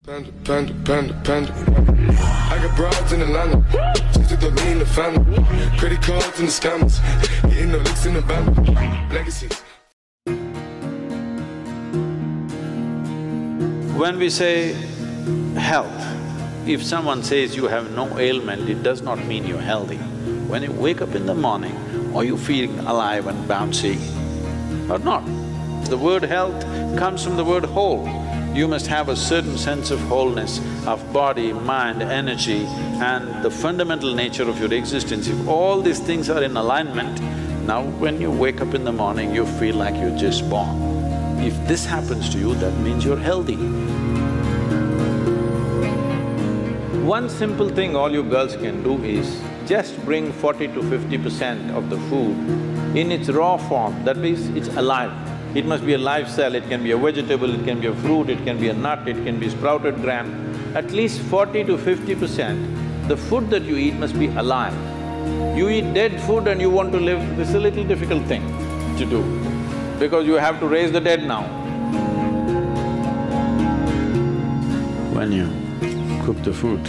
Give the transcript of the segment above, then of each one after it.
Panda. I got broads in Atlanta, just to throw me in the family. Credit cards and the scammers, getting the licks in the band. Legacies. When we say health, if someone says you have no ailment, it does not mean you're healthy. When you wake up in the morning, are you feeling alive and bouncy or not? The word health comes from the word whole. You must have a certain sense of wholeness of body, mind, energy and the fundamental nature of your existence. If all these things are in alignment, now when you wake up in the morning, you feel like you're just born. If this happens to you, that means you're healthy. One simple thing all you girls can do is just bring 40 to 50% of the food in its raw form, that means it's alive. It must be a live cell, it can be a vegetable, it can be a fruit, it can be a nut, it can be sprouted gram. At least 40 to 50%, the food that you eat must be alive. You eat dead food and you want to live, this is a little difficult thing to do, because you have to raise the dead now. When you cook the food,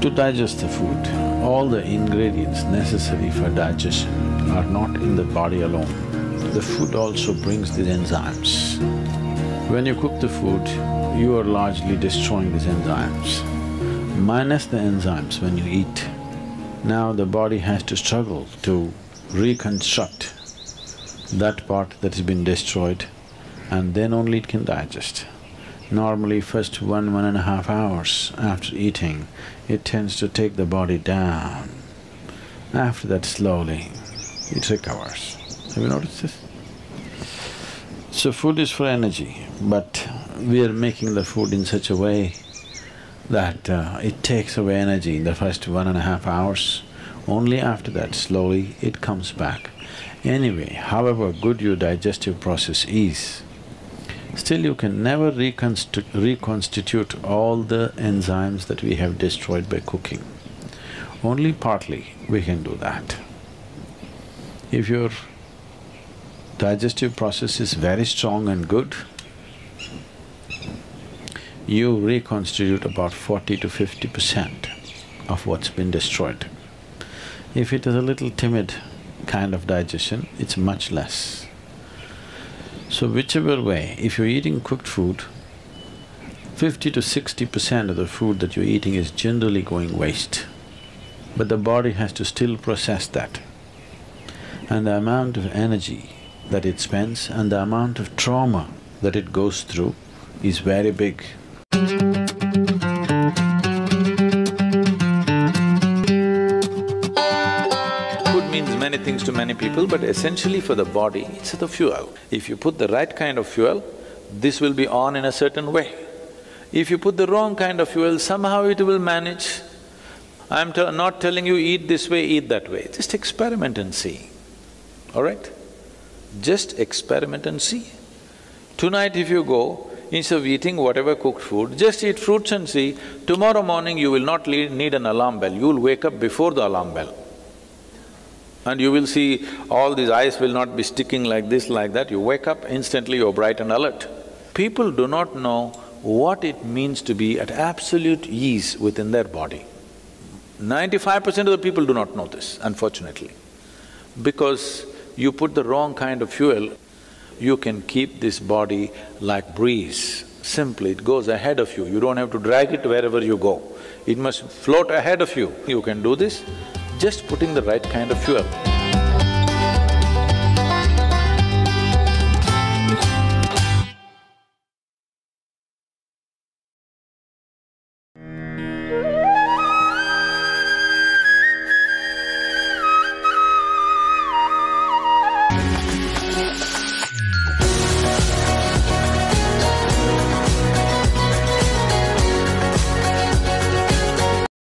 to digest the food, all the ingredients necessary for digestion are not in the body alone. The food also brings these enzymes. When you cook the food, you are largely destroying these enzymes. Minus the enzymes when you eat, now the body has to struggle to reconstruct that part that has been destroyed and then only it can digest. Normally first 1.5 hours after eating, it tends to take the body down. After that slowly, it recovers. Have you noticed this? So food is for energy, but we are making the food in such a way that it takes away energy in the first 1.5 hours. Only after that, slowly, it comes back. Anyway, however good your digestive process is, still you can never reconstitute all the enzymes that we have destroyed by cooking. Only partly we can do that. If your digestive process is very strong and good, you reconstitute about 40 to 50% of what's been destroyed. If it is a little timid kind of digestion, it's much less. So whichever way, if you're eating cooked food, 50 to 60% of the food that you're eating is generally going waste. But the body has to still process that. And the amount of energy that it spends and the amount of trauma that it goes through is very big. Food means many things to many people, but essentially for the body, it's the fuel. If you put the right kind of fuel, this will be on in a certain way. If you put the wrong kind of fuel, somehow it will manage. I'm not telling you eat this way, eat that way, just experiment and see, all right? Just experiment and see. Tonight if you go, instead of eating whatever cooked food, just eat fruits and see, tomorrow morning you will not need an alarm bell, you will wake up before the alarm bell. And you will see all these eyes will not be sticking like this, like that, you wake up, instantly you're bright and alert. People do not know what it means to be at absolute ease within their body. 95% of the people do not know this, unfortunately. Because you put the wrong kind of fuel, you can keep this body like breeze. Simply, it goes ahead of you, you don't have to drag it wherever you go. It must float ahead of you. You can do this just putting the right kind of fuel.